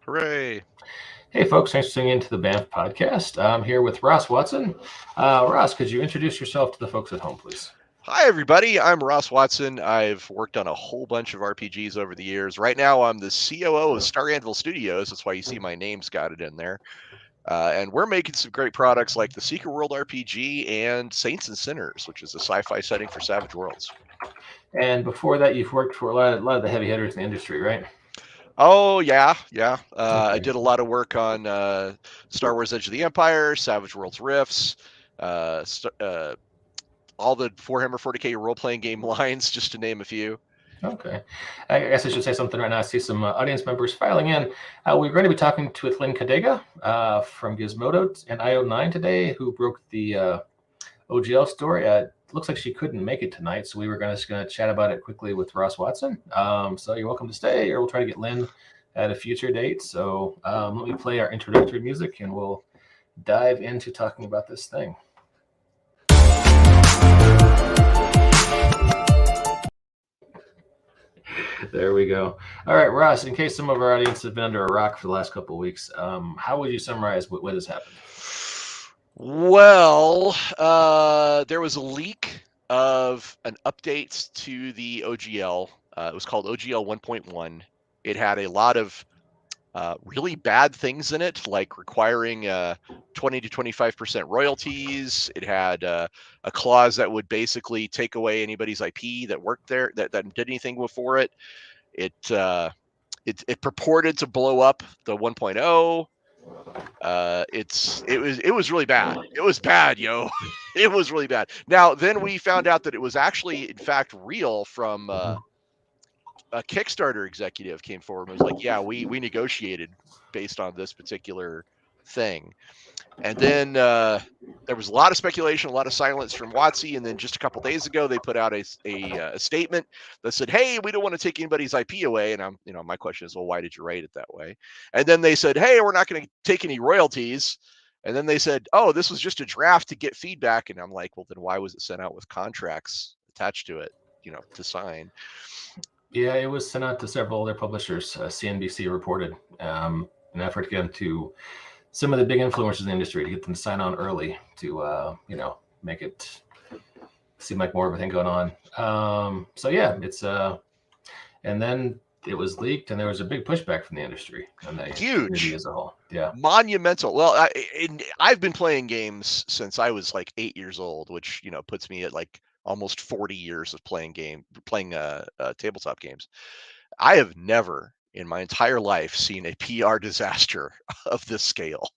Hooray. Hey, folks, thanks for tuning into the Banff podcast. I'm here with Ross Watson. Ross, could you introduce yourself to the folks at home, please? Hi, everybody. I'm Ross Watson. I've worked on a whole bunch of RPGs over the years. Right now, I'm the COO of Star Anvil Studios. That's why you see my name scouted in there. And we're making some great products like the Secret World RPG and Saints and Sinners, which is a sci-fi setting for Savage Worlds. And before that, you've worked for a lot of the heavy hitters in the industry, right? Oh, yeah. I Okay. did a lot of work on Star Wars Edge of the Empire, Savage Worlds Rifts, all the Warhammer 40K role-playing game lines, just to name a few. Okay. I guess I should say something right now. I see some audience members filing in. We're going to be talking with Linda Codega from Gizmodo and IO9 today, who broke the OGL story. Looks like she couldn't make it tonight, so we were just going to chat about it quickly with Ross Watson. So you're welcome to stay, or we'll try to get Lynn at a future date. So let me play our introductory music, and we'll dive into talking about this thing. There we go. All right, Ross, in case some of our audience have been under a rock for the last couple of weeks, how would you summarize what has happened? Well, there was a leak of an update to the OGL. It was called OGL 1.1. It had a lot of really bad things in it, like requiring 20 to 25% royalties. It had a clause that would basically take away anybody's IP that worked there, that did anything before it. It purported to blow up the 1.0. It was really bad. It was bad, yo. It was really bad. Now, then we found out that it was actually, in fact, real from a Kickstarter executive came forward and was like, yeah, we negotiated based on this particular thing. And then there was a lot of speculation, a lot of silence from WotC, and then just a couple days ago, they put out a statement that said, "Hey, we don't want to take anybody's IP away." And my question is, well, why did you write it that way? And then they said, "Hey, we're not going to take any royalties." And then they said, "Oh, this was just a draft to get feedback." And I'm like, well, then why was it sent out with contracts attached to it, to sign? Yeah, it was sent out to several other publishers. CNBC reported an effort to get into some of the big influencers in the industry to get them to sign on early to, make it seem like more of a thing going on. So yeah, it's and then it was leaked, and there was a big pushback from the industry and the community as a whole. Yeah, monumental. Well, I've been playing games since I was like 8 years old, which puts me at like almost 40 years of playing tabletop games. I have never in my entire life seen a PR disaster of this scale.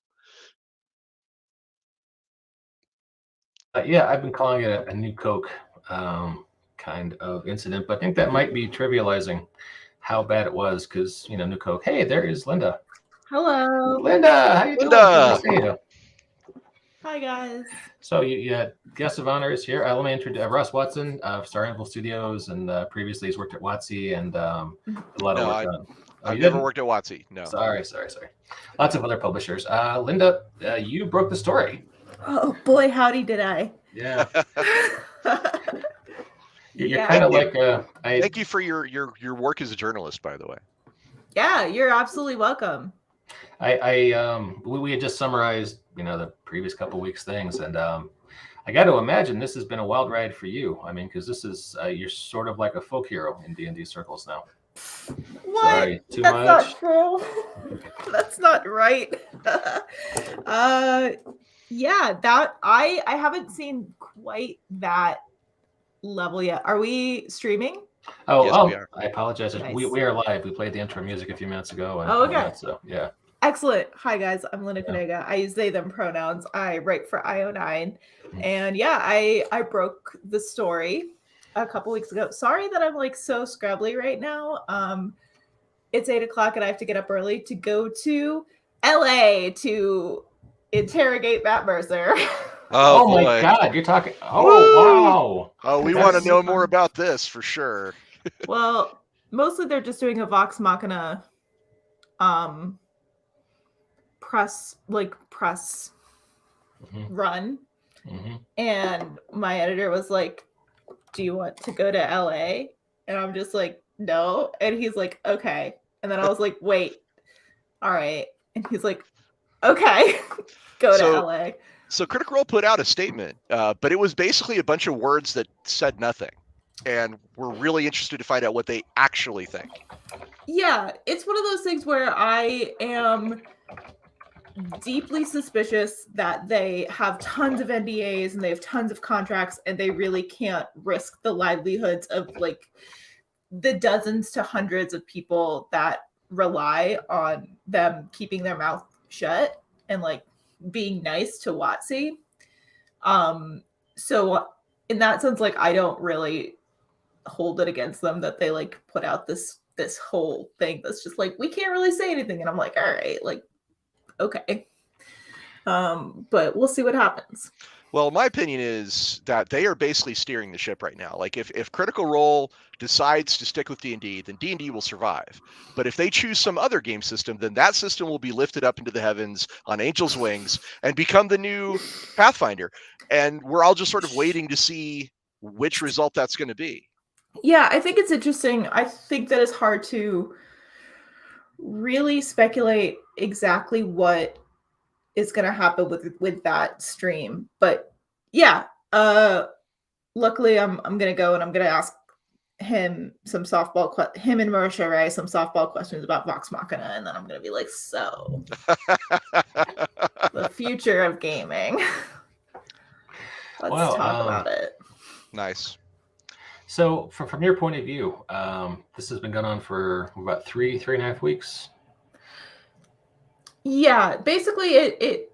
Yeah, I've been calling it a new Coke kind of incident, but I think that might be trivializing how bad it was because, new Coke. Hey, there is Linda. Hello. Linda, how you doing? Nice to see you. Hi, guys. So you had guest of honor is here. Let me introduce Ross Watson of Star Anvil Studios, and previously he's worked at WotC and a lot of work on. I've never worked at WotC. No. Sorry. Lots of other publishers. Linda, you broke the story. Oh boy, howdy did I. Yeah. You're kind of like thank you for your work as a journalist, by the way. Yeah, you're absolutely welcome. We had just summarized the previous couple weeks things, and I got to imagine this has been a wild ride for you. I mean, because this is you're sort of like a folk hero in D&D circles now. What? Sorry, too That's much. Not true. That's not right. Yeah, that I haven't seen quite that level yet. Are we streaming? Oh, yes, we are. I apologize. Nice. We are live. We played the intro music a few minutes ago. And, okay. So yeah. Excellent. Hi guys, I'm Linda Codega. I use they them pronouns. I write for IO9, and yeah, I broke the story a couple weeks ago. Sorry that I'm like so scrabbly right now. It's 8 o'clock and I have to get up early to go to LA to interrogate Matt Mercer. Oh my God, you're talking. Oh, wow. Oh, we want to know more about this for sure. Well, mostly they're just doing a Vox Machina press run. And my editor was like, do you want to go to LA? And I'm just like, no. And he's like, okay. And then I was like, wait, all right. And he's like, okay, go to LA. So Critical Role put out a statement, but it was basically a bunch of words that said nothing. And we're really interested to find out what they actually think. Yeah, it's one of those things where I am deeply suspicious that they have tons of NDAs and they have tons of contracts and they really can't risk the livelihoods of like the dozens to hundreds of people that rely on them keeping their mouth shut and like being nice to WotC. So in that sense, like I don't really hold it against them that they like put out this whole thing that's just like we can't really say anything, and I'm like, all right, like okay. But we'll see what happens. Well, my opinion is that they are basically steering the ship right now. Like if Critical Role decides to stick with D&D, then D&D will survive. But if they choose some other game system, then that system will be lifted up into the heavens on angel's wings and become the new Pathfinder. And we're all just sort of waiting to see which result that's going to be. Yeah, I think it's interesting. I think that it's hard to really speculate exactly what is going to happen with that stream. But yeah, luckily I'm going to go and I'm going to ask him some softball him and Marisha Ray some softball questions about Vox Machina, and then I'm going to be like, so the future of gaming. Let's talk about it. Nice. So from your point of view, this has been going on for about 3.5 weeks. Yeah, basically it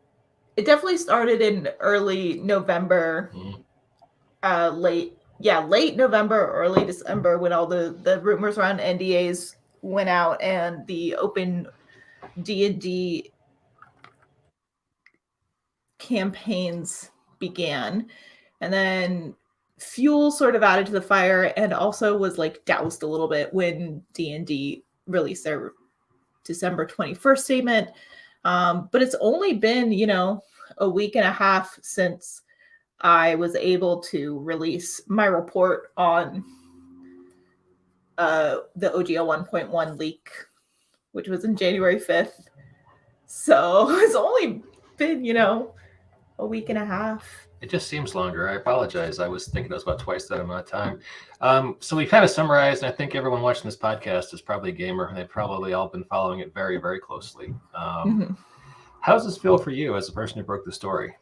definitely started in early November, late November, early December, when all the rumors around NDAs went out and the open D&D campaigns began. And then fuel sort of added to the fire and also was like doused a little bit when D&D released their December 21st statement. But it's only been, a week and a half since I was able to release my report on the OGL 1.1 leak, which was in January 5th. So it's only been, a week and a half. It just seems longer. I apologize. I was thinking it was about twice that amount of time. So we kind of summarized, and I think everyone watching this podcast is probably a gamer, and they've probably all been following it very, very closely. How does this feel for you as a person who broke the story?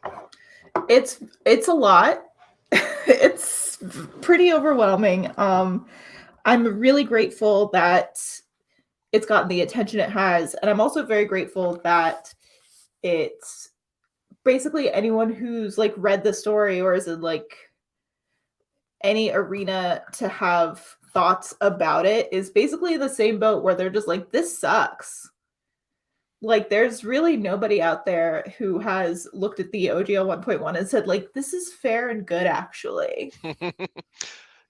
It's a lot. It's pretty overwhelming. I'm really grateful that it's gotten the attention it has, and I'm also very grateful that it's basically anyone who's like read the story or is in like any arena to have thoughts about it is basically the same boat where they're just like, this sucks. Like there's really nobody out there who has looked at the OGL 1.1 and said like, this is fair and good actually.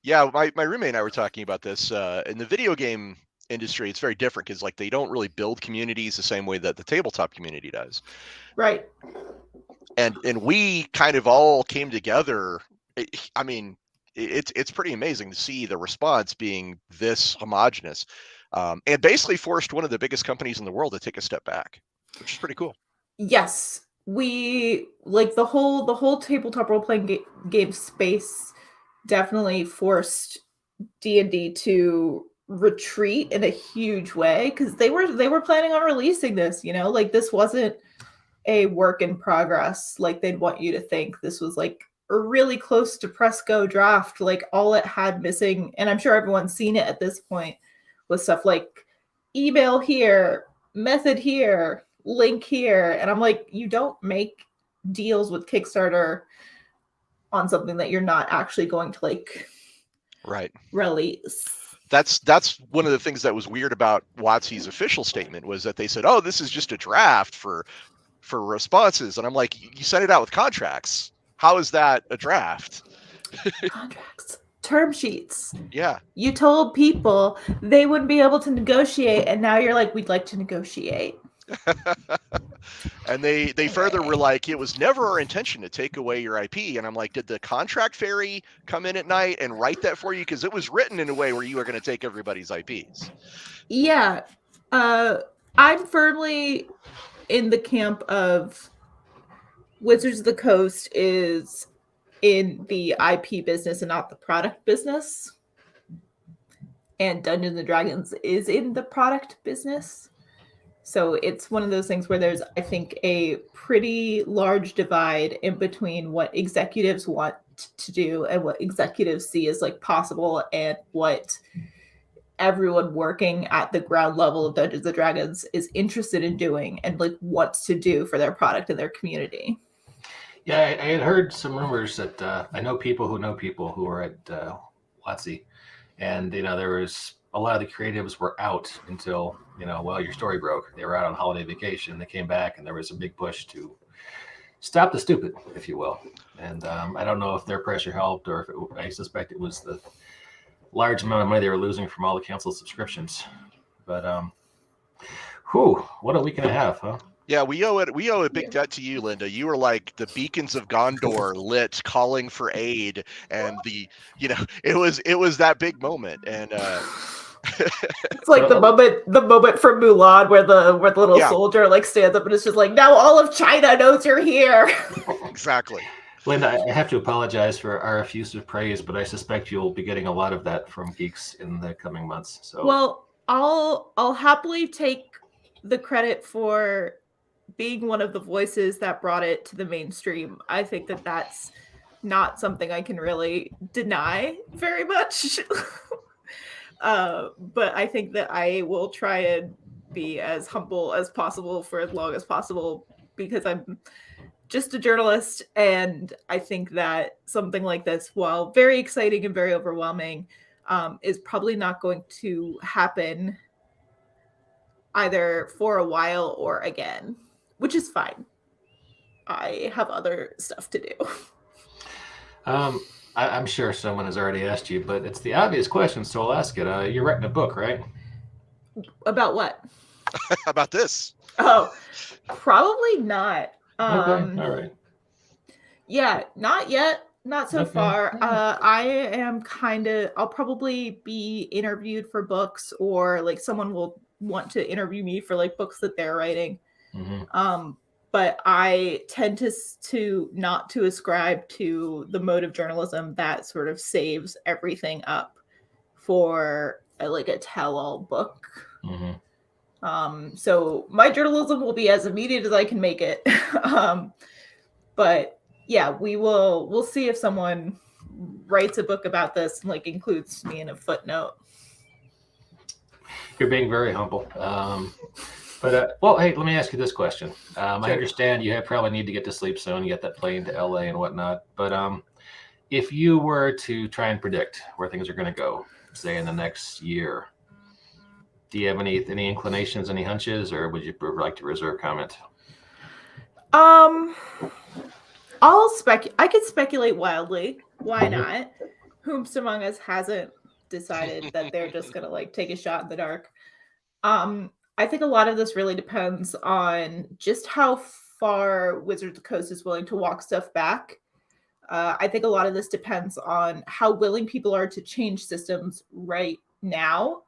Yeah, my roommate and I were talking about this. In the video game industry, it's very different because like they don't really build communities the same way that the tabletop community does. Right. And we kind of all came together. I mean, it's pretty amazing to see the response being this homogenous, and basically forced one of the biggest companies in the world to take a step back, which is pretty cool. Yes, we like the whole tabletop role playing game space definitely forced D&D to retreat in a huge way because they were planning on releasing this. Like this wasn't a work in progress like they'd want you to think. This was like really close to press go draft. Like all it had missing, and I'm sure everyone's seen it at this point, was stuff like email here, method here, link here. And I'm like, you don't make deals with Kickstarter on something that you're not actually going to like release. That's one of the things that was weird about WotC's official statement was that they said, oh, this is just a draft for responses. And I'm like, you sent it out with contracts. How is that a draft? Contracts, term sheets. Yeah. You told people they wouldn't be able to negotiate, and now you're like, we'd like to negotiate. And they further were like, it was never our intention to take away your IP. And I'm like, did the contract fairy come in at night and write that for you? Because it was written in a way where you were going to take everybody's IPs. Yeah. I'm firmly in the camp of Wizards of the Coast is in the IP business and not the product business. And Dungeons and Dragons is in the product business. So it's one of those things where there's, I think, a pretty large divide in between what executives want to do and what executives see as like possible and what everyone working at the ground level of Dungeons and Dragons is interested in doing and like wants to do for their product and their community. Yeah, I had heard some rumors that I know people who are at WotC, and there was a lot of the creatives were out until your story broke. They were out on holiday vacation. They came back, and there was a big push to stop the stupid, if you will. And I don't know if their pressure helped, or if I suspect it was the large amount of money they were losing from all the canceled subscriptions. But what a week and a half, huh? Yeah, we owe a big debt to you, Linda. You were like the beacons of Gondor lit, calling for aid, and it was that big moment, and it's like the moment from Mulan where the little soldier like stands up and it's just like, now all of China knows you're here. Exactly. Linda, I have to apologize for our effusive praise, but I suspect you'll be getting a lot of that from geeks in the coming months. So, well, I'll happily take the credit for being one of the voices that brought it to the mainstream. I think that that's not something I can really deny very much. But I think that I will try and be as humble as possible for as long as possible, because I'm just a journalist, and I think that something like this, while very exciting and very overwhelming, is probably not going to happen either for a while or again, which is fine. I have other stuff to do. I'm sure someone has already asked you, but it's the obvious question, so I'll ask it. You're writing a book, right? About what? About this. Oh, probably not. Okay, all right. Yeah, not yet. Not so far. I am I'll probably be interviewed for books, or like someone will want to interview me for like books that they're writing. Mm-hmm. But I tend to not to ascribe to the mode of journalism that sort of saves everything up for a tell-all book. Mm-hmm. So my journalism will be as immediate as I can make it. But yeah, we'll see if someone writes a book about this and like includes me in a footnote. You're being very humble. But hey, let me ask you this question. Sure. I understand you probably need to get to sleep soon. You got that plane to LA and whatnot. But if you were to try and predict where things are going to go, say in the next year, do you have any inclinations, any hunches, or would you like to reserve comment? I could speculate wildly. Why not? Whomst among us hasn't decided that they're just gonna like take a shot in the dark? I think a lot of this really depends on just how far Wizards of the Coast is willing to walk stuff back. I think a lot of this depends on how willing people are to change systems right now,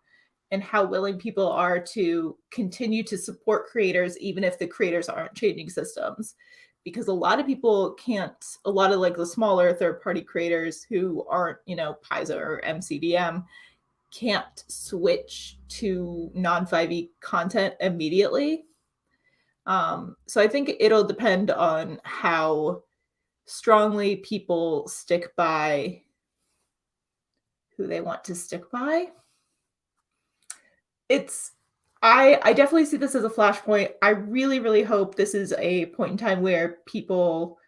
and how willing people are to continue to support creators even if the creators aren't changing systems. Because a lot of people can't, a lot of like the smaller third-party creators who aren't, Paizo or MCDM, can't switch to non-5e content immediately. So I think it'll depend on how strongly people stick by who they want to stick by. I definitely see this as a flashpoint. I really, really hope this is a point in time where people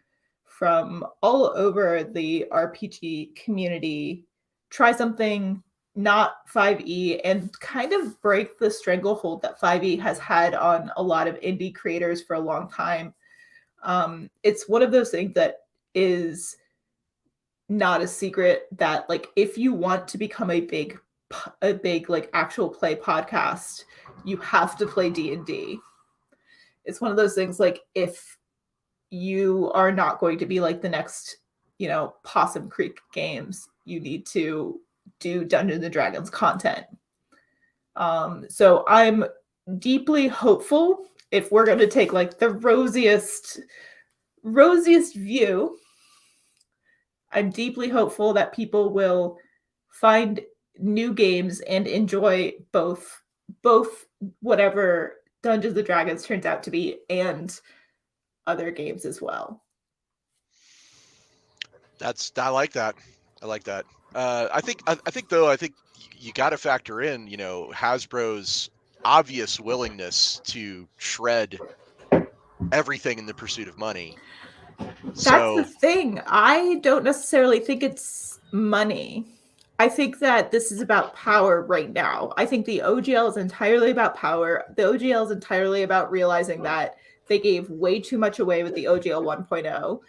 from all over the RPG community try something not 5e and kind of break the stranglehold that 5e has had on a lot of indie creators for a long time. It's one of those things that is not a secret that like if you want to become a big like actual play podcast, you have to play D&D. It's one of those things like if you are not going to be like the next, Possum Creek Games, you need to do Dungeons and Dragons content. So I'm deeply hopeful, if we're going to take like the rosiest view, I'm deeply hopeful that people will find new games and enjoy both whatever Dungeons and Dragons turns out to be and other games as well. I like that. I like that. I think you got to factor in, Hasbro's obvious willingness to shred everything in the pursuit of money. That's the thing. I don't necessarily think it's money. I think that this is about power right now. I think the OGL is entirely about power. The OGL is entirely about realizing that they gave way too much away with the OGL 1.0.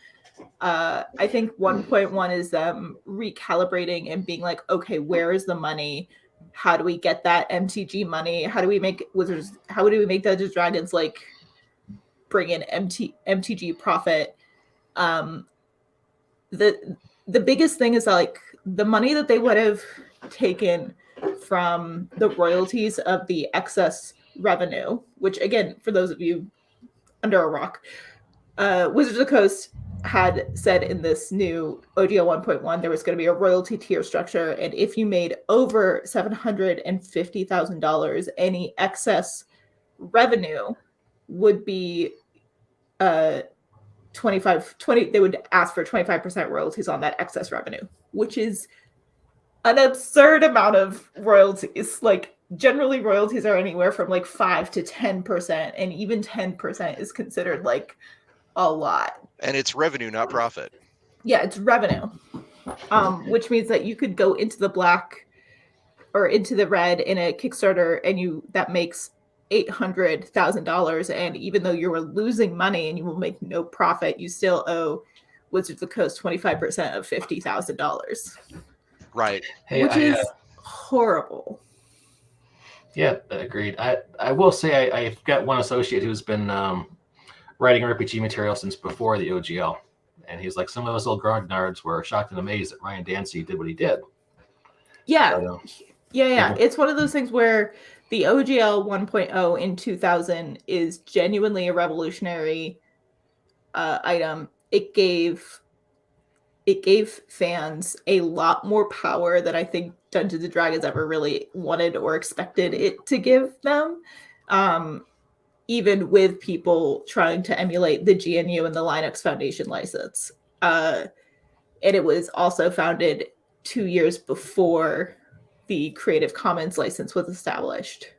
I think 1.1 is them recalibrating and being like, okay, where is the money? How do we get that MTG money? How do we make Wizards? How do we make Dungeons and Dragons like bring in MTG profit? The biggest thing is like the money that they would have taken from the royalties of the excess revenue, which again, for those of you under a rock, Wizards of the Coast had said in this new OGL 1.1 there was going to be a royalty tier structure, and if you made over $750,000, any excess revenue would be 20 they would ask for 25% royalties on that excess revenue, which is an absurd amount of royalties. Like generally royalties are anywhere from like 5 to 10%, and even 10% is considered like a lot. And it's revenue, not profit. Yeah, it's revenue. Which means that you could go into the black or into the red in a Kickstarter and that makes $800,000, and even though you were losing money and you will make no profit, you still owe Wizards of the Coast 25% of $50,000. Right. Which is horrible. Yeah, agreed. I will say I've got one associate who's been writing RPG material since before the OGL, and he's like, some of us old grognards were shocked and amazed that Ryan Dancy did what he did. Yeah. Yeah. It's one of those things where the OGL 1.0 in 2000 is genuinely a revolutionary item. It gave fans a lot more power than I think Dungeons and Dragons ever really wanted or expected it to give them. Even with people trying to emulate the GNU and the Linux Foundation license. And it was also founded 2 years before the Creative Commons license was established.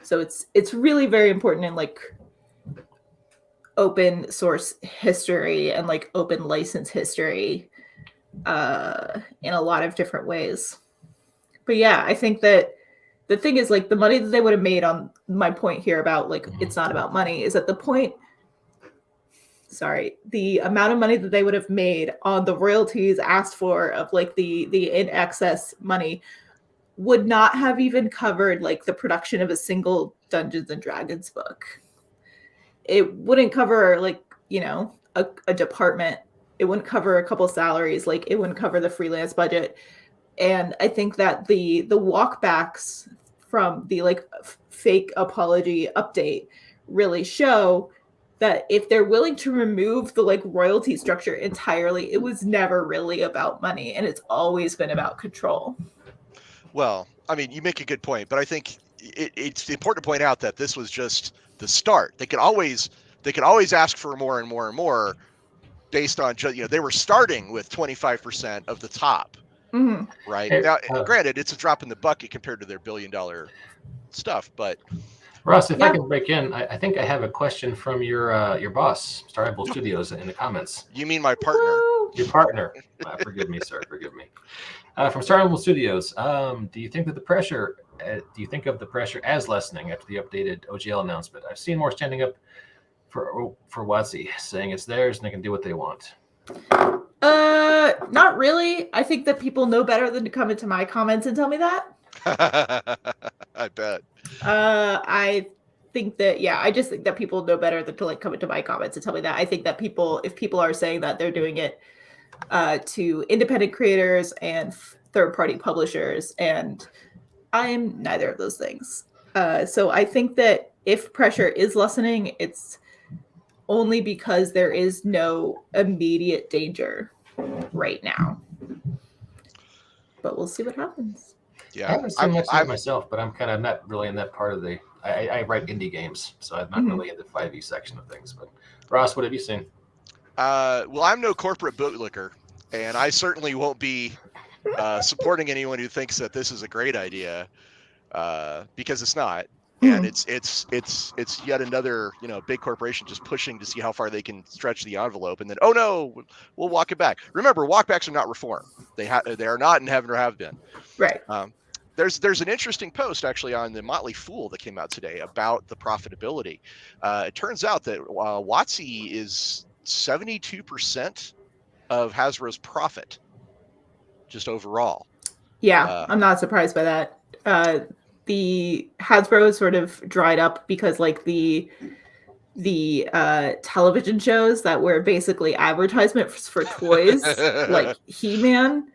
So it's really very important in like open source history and like open license history in a lot of different ways. But yeah, I think that the thing is like the money that they would have made on my point here about like it's not about money is at the point the amount of money that they would have made on the royalties asked for of like the in excess money would not have even covered like the production of a single Dungeons and Dragons book. It wouldn't cover like, a department. It wouldn't cover a couple salaries. Like it wouldn't cover the freelance budget. And I think that the walkbacks from the like fake apology update really show that if they're willing to remove the like royalty structure entirely, it was never really about money, and it's always been about control. Well, I mean, you make a good point, but I think it's important to point out that this was just the start. They could always ask for more and more and more based on they were starting with 25% of the top. Mm-hmm. Right. Now, granted, it's a drop in the bucket compared to their $1 billion stuff, but Ross, if I can break in, I think I have a question from your boss, Star Apple Studios, in the comments. You mean my partner? Woo! Your partner. Forgive me, sir. Forgive me. From Star Apple Studios, do you think of the pressure as lessening after the updated OGL announcement? I've seen more standing up for WotC, saying it's theirs and they can do what they want. Not really. I think that people know better than to come into my comments and tell me that. I bet. I think that, I just think that people know better than to like come into my comments and tell me that. I think that if people are saying that they're doing it to independent creators and third-party publishers, and I'm neither of those things. So I think that if pressure is lessening, it's only because there is no immediate danger right now. But we'll see what happens. Yeah, I haven't seen much of it myself, but I'm kind of not really in that part of the. I write indie games, so I'm not really in the 5e section of things. But Ross, what have you seen? Well, I'm no corporate bootlicker, and I certainly won't be supporting anyone who thinks that this is a great idea, because it's not. And it's yet another, big corporation just pushing to see how far they can stretch the envelope, and then, oh no, we'll walk it back. Remember, walkbacks are not reform. They are not and never have been. Right. There's an interesting post actually on the Motley Fool that came out today about the profitability. It turns out that WotC is 72% of Hasbro's profit, just overall. Yeah, I'm not surprised by that. The Hasbro is sort of dried up because like the television shows that were basically advertisements for toys, like He-Man,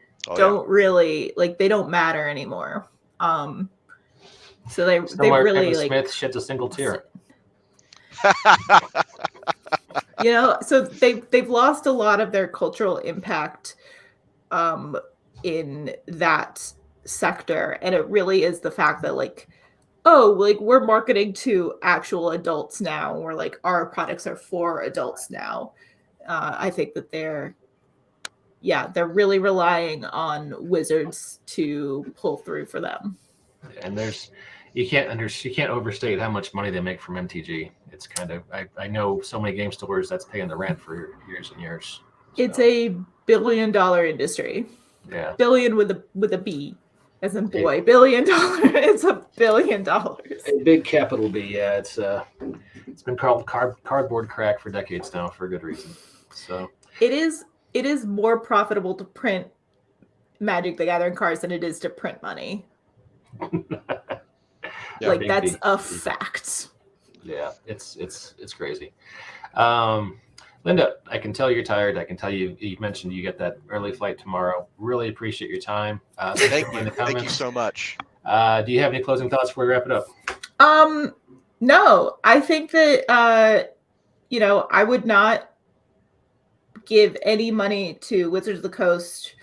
really they don't matter anymore. So they really Kevin Smith sheds a single tear. So they've lost a lot of their cultural impact in that sector, and it really is the fact that we're marketing to actual adults now, or like our products are for adults now. I think that they're really relying on Wizards to pull through for them. And you can't overstate how much money they make from MTG. It's kind of I know so many game stores that's paying the rent for years and years. So. It's a $1 billion industry. Yeah, billion with a B, as in boy. $1 billion. It's $1 billion. A big capital B. Yeah, it's been called cardboard crack for decades now, for a good reason. So it is more profitable to print Magic the Gathering cards than it is to print money. That's a fact. Yeah, it's crazy. Linda, I can tell you're tired. I can tell you mentioned you get that early flight tomorrow. Really appreciate your time. Thank you. Thank you so much. Do you have any closing thoughts before we wrap it up? No, I think that I would not give any money to Wizards of the Coast.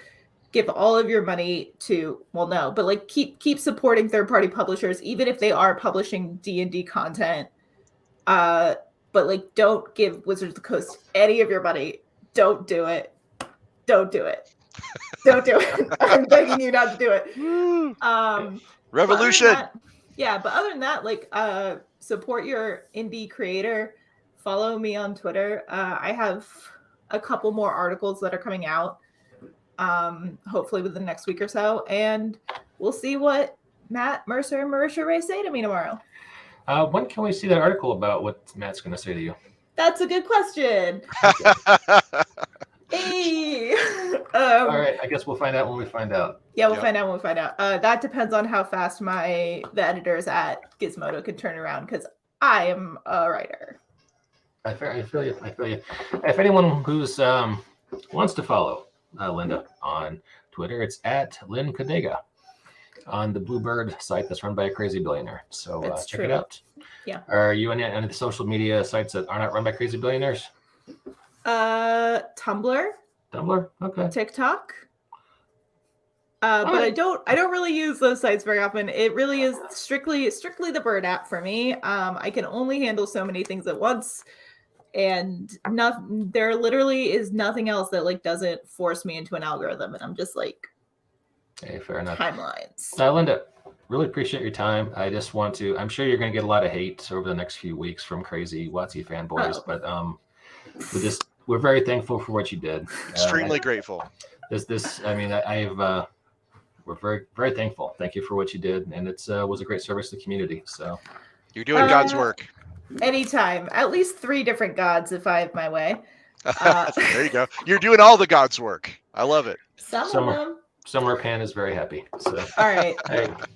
Give all of your money to but keep supporting third-party publishers, even if they are publishing D&D content. But don't give Wizards of the Coast any of your money. Don't do it. Don't do it. Don't do it. I'm begging you not to do it. Revolution. But other than that, support your indie creator. Follow me on Twitter. I have a couple more articles that are coming out, hopefully within the next week or so, and we'll see what Matt Mercer and Marisha Ray say to me tomorrow. When can we see that article about what Matt's going to say to you? That's a good question. Hey. All right. I guess we'll find out when we find out. Yeah, we'll find out when we find out. That depends on how fast the editors at Gizmodo can turn around, because I am a writer. I feel you. If anyone who's wants to follow Linda on Twitter, it's at Linda Codega on the Bluebird site that's run by a crazy billionaire. So check it out. Yeah. Are you on any of the social media sites that are not run by crazy billionaires? Tumblr. Okay. TikTok. But I don't really use those sites very often. It really is strictly the Bird app for me. I can only handle so many things at once, and there literally is nothing else that doesn't force me into an algorithm, and I'm just hey, fair enough. Timelines. Linda, really appreciate your time. I just want to. I'm sure you're going to get a lot of hate over the next few weeks from crazy WotC fanboys, but we're very thankful for what you did. Extremely grateful. We're very, very thankful. Thank you for what you did, and it was a great service to the community. So you're doing God's work. Anytime, at least 3 different gods if I have my way. There you go. You're doing all the God's work. I love it. Some of them. Summer Pan is very happy. So all right.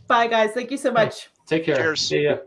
Bye guys. Thank you so much. Take care. Cheers. See ya.